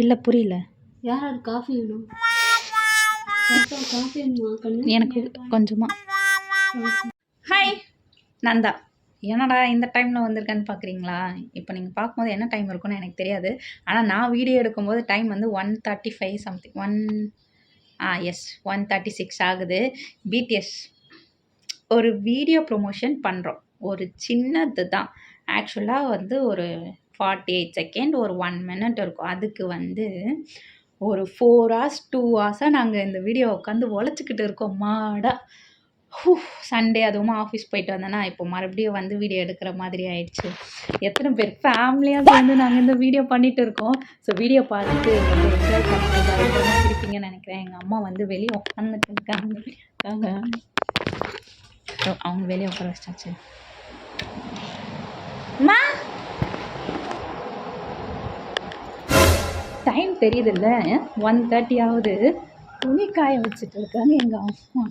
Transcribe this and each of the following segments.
இல்லை புரியல. யாராவது காஃபி வேணும்? காஃபி வேணுமா? எனக்கு கொஞ்சமாக. ஹாய் நந்தா. என்னடா இந்த டைமில் வந்திருக்கேன்னு பார்க்குறீங்களா? இப்போ நீங்கள் பார்க்கும்போது என்ன டைம் இருக்குன்னு எனக்கு தெரியாது. ஆனால் நான் வீடியோ எடுக்கும்போது டைம் வந்து 1:35 சம்திங் 1:36 ஆகுது. பிடிஎஸ் ஒரு வீடியோ ப்ரொமோஷன் பண்ணுறோம். ஒரு சின்னது தான். ஆக்சுவலாக வந்து ஒரு 48 செகண்ட் ஒரு 1 மினிட் இருக்கும். அதுக்கு வந்து ஒரு 4 hours 2 hours நாங்கள் இந்த வீடியோ உட்காந்து உழைச்சிக்கிட்டு இருக்கோம் மாடா. சண்டே அதுவும் ஆஃபீஸ் போயிட்டு வந்தேன்னா இப்போ மறுபடியும் வந்து வீடியோ எடுக்கிற மாதிரி ஆயிடுச்சு. எத்தனை பேர் ஃபேமிலியாக வந்து நாங்கள் இந்த வீடியோ பண்ணிகிட்டு இருக்கோம். ஸோ வீடியோ பார்த்துட்டு ரொம்ப என்ஜாய் பண்ணிட்டு பயங்கரமாக இருப்பீங்கன்னு நினைக்கிறேன். எங்கள் அம்மா வந்து வெளியே உட்காந்துட்டு இருக்காங்க. அவங்க வெளியே உட்கார வச்சாச்சு. அம்மா டைம் தெரியுதுல்ல, 1:30 ஆகுது. துணி காய வச்சுட்டு இருக்காங்க எங்கள் அம்மா.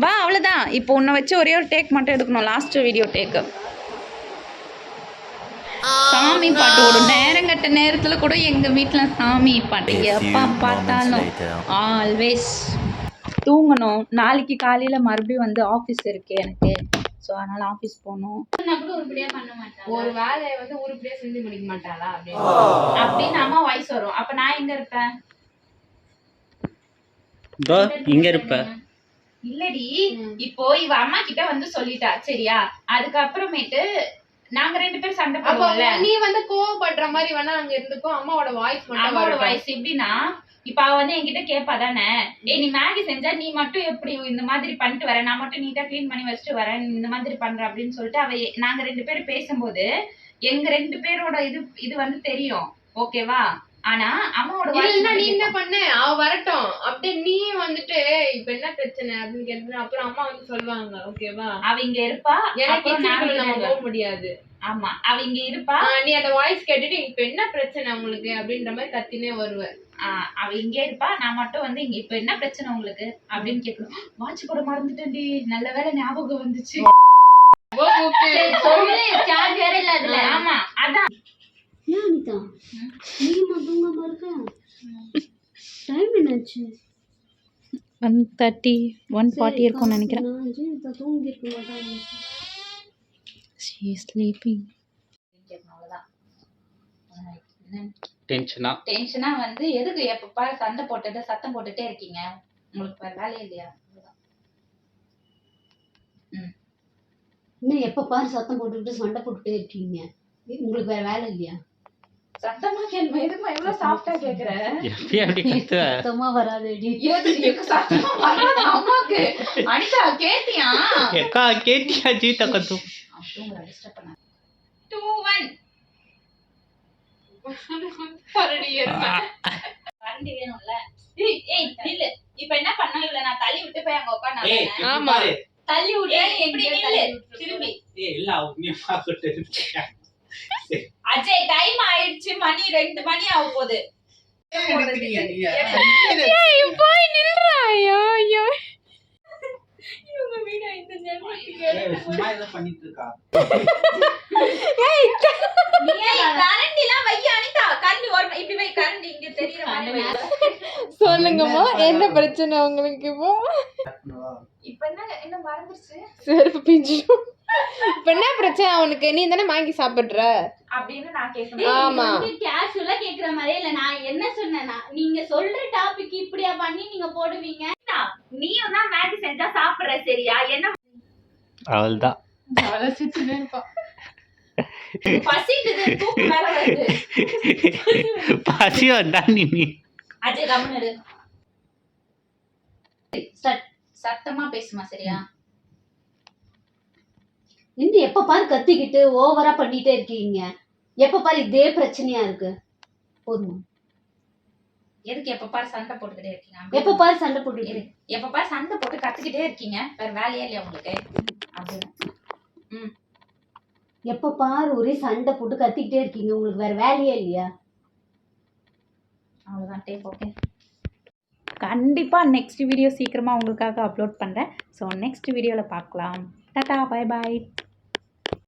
வா அவ்வளோதான். இப்போ உன்னை வச்சு ஒரே ஒரு டேக் மட்டும் எடுக்கணும். லாஸ்ட் வீடியோ டேக்கு. சாமி பாட்டு ஓடும். நேரங்கட்ட நேரத்தில் கூட எங்கள் வீட்டில் சாமி பாட்டு எப்போ பார்த்தாலும். ஆல்வேஸ் தூங்கணும். நாளைக்கு காலையில் மறுபடியும் வந்து ஆஃபீஸ் இருக்குது எனக்கு. ஸோ அதனால் ஆஃபீஸ் போகணும். ஒரு வேலையை வந்து உருப்படியாக செஞ்சு முடிக்க மாட்டாளா அப்படின்னு அம்மா வாய்ஸ் வரும். அப்போ நான் எங்கே இருப்பேன்? இங்கே இருப்பேன். இல்லடி, இப்போ இவ அம்மா கிட்ட வந்து சொல்லிட்டா சரியா. அதுக்கப்புறமேட்டு நாங்க 2 பேரும் சண்டை போடுவோம்ல. நீ வந்து கோவப்படுற மாதிரி வேணா அங்க இருந்துக்கோ. அம்மாவோட வாய்ஸ் எப்படின்னா, இப்ப அவ வந்து என்கிட்ட கேப்பா தானே, ஏய் நீ மேகி செஞ்சா நீ மட்டும் எப்படி இந்த மாதிரி பண்ணிட்டு வர, நான் மட்டும் நீட்டா கிளீன் பண்ணி வச்சுட்டு வரேன், இந்த மாதிரி பண்ற அப்படின்னு சொல்லிட்டு அவ நாங்க 2 பேரும் பேசும்போது எங்க 2 பேரோட இது வந்து தெரியும். ஓகேவா? ஆனா அம்மாவோட நீ என்ன பண்ண, அவ வரட்டும் அப்படியே நீ வந்துட்டு இப்ப என்ன பிரச்சனை அப்படின்னு கேட்டு அப்புறம் அம்மா வந்து சொல்லுவாங்க. ஓகேவா? அவ இங்க இருப்பா. எனக்கு நம்ம போக முடியாது. ஆமா, அவ இங்க இருப்பா. நீ அந்த வாய்ஸ் கேட்டுட்டு இப்ப என்ன பிரச்சனை உங்களுக்கு அப்படின்ற மாதிரி கத்தினே வருவ. அவ இங்கே இருப்பா. நான் மட்டும் வந்து இங்க இப்ப என்ன பிரச்சனை உங்களுக்கு அப்படின்னு கேட்கணும். வாட்ச் போட மறந்துட்டேன்டி. நல்ல வேலை ஞாபகம் வந்துச்சு. சார்ஜ் வேற இல்ல அதுல. ஆமா அதான். ஏன் அனிதா நீ தூங்காம இருக்க? டைம் என்னாச்சு? 1:30 1:40 இருக்கும்னு நினைக்கிறேன். தூங்கி இருக்க மாட்டாங்க. She is sleeping. டென்ஷனா வந்து எதுக்கு எப்ப பாரு சண்டை போட்டுட்டு சத்தம் போட்டுட்டே இருக்கீங்க? உங்களுக்கு வேற வேலை இல்லையா? இன்னும் எப்ப பாரு சத்தம் போட்டுக்கிட்டு சண்டை போட்டுட்டே இருக்கீங்க. உங்களுக்கு வேற வேலை இல்லையா? சத்தமா கேள்வி எதுமா எவ்வளவு சாஃப்டா கேக்குற? சத்தமா வராதேடி. சத்தமா வராத அம்மாக்கு. அனிதா கேட்டியா? கேட்டியா ஜீதா கத்து. அப்படிங்கற டிஸ்டர்ப் பண்ணாத. 2 1 பரடி ஏறுமா. பரடி வேணும்ல. ஏய் நில்லு. இப்போ என்ன பண்ணா இவள நான் தள்ளி விட்டு போய் அங்க உட்கார்ந்தேன். ஆமா. தள்ளி விட்டு எப்படி நில்லு. திரும்பி. இல்ல நீ பாத்துட்டு இருக்க. அஜய் டைம் ஆயிடுச்சு. மணி 2 மணி ஆக போகுது. ஏய் போய் நில்றா. ஐயோ இவங்க வீடியோ இந்த ஜென்மத்துக்கு சும்மா இத பண்ணிட்டு இருக்கா. ஏய் கரண்ட் எல்லாம் வை அனிதா. கரண்ட் வர இப்படி வை. கரண்ட் இங்க தெரியற மாதிரி வை. சொல்லுங்கம்மா என்ன பிரச்சனை உங்களுக்கு இப்போ? இப்போ என்ன மறந்துருச்சு? செருப்பு பிஞ்சு. இப்போ என்ன பிரச்சனை உனக்கு? நீ தானே வாங்கி சாப்பிடுற அப்படின்னு நான் கேக்குறேன். ஆமா கேஷுவலா கேக்குற மாதிரி இல்ல. நான் என்ன சொன்னேன்னா நீங்க சொல்ற டாபிக் இப்படியா பண்ணி நீங்க போடுவீங்க. நீயும் தான் மேகி செஞ்சா சாப்பிடுற சரியா? என்ன அவள்தான் அவளை சிச்சுனே இருப்பா. பசிக்குது தூக்கம் வேற வருது. பசி வந்தா நீ அஜய் கம்முனு சத்தமா பேசுமா சரியா? இன்னும் எப்ப பாரு கத்திக்கிட்டு ஓவரா பண்ணிட்டே இருக்கீங்க. எப்ப பாரு இதே பிரச்சனையா இருக்கு. போதுமா? எதுக்கு எப்ப பாரு சண்டை போட்டுக்கிட்டே இருக்கீங்க? எப்ப பாரு சண்டை போட்டுக்கிட்டு எப்ப பாரு சண்டை போட்டு கத்துக்கிட்டே இருக்கீங்க. வேற வேலையே இல்லையா உங்களுக்கு? எப்ப பாரு ஒரே சண்டை போட்டு கத்திக்கிட்டே இருக்கீங்க. உங்களுக்கு வேற வேலையே இல்லையா? அவ்வளோதான் டேக். ஓகே, கண்டிப்பாக நெக்ஸ்ட் வீடியோ சீக்கிரமாக உங்களுக்காக அப்லோட் பண்ணுறேன். ஸோ நெக்ஸ்ட் வீடியோவில் பார்க்கலாம். Tata bye bye.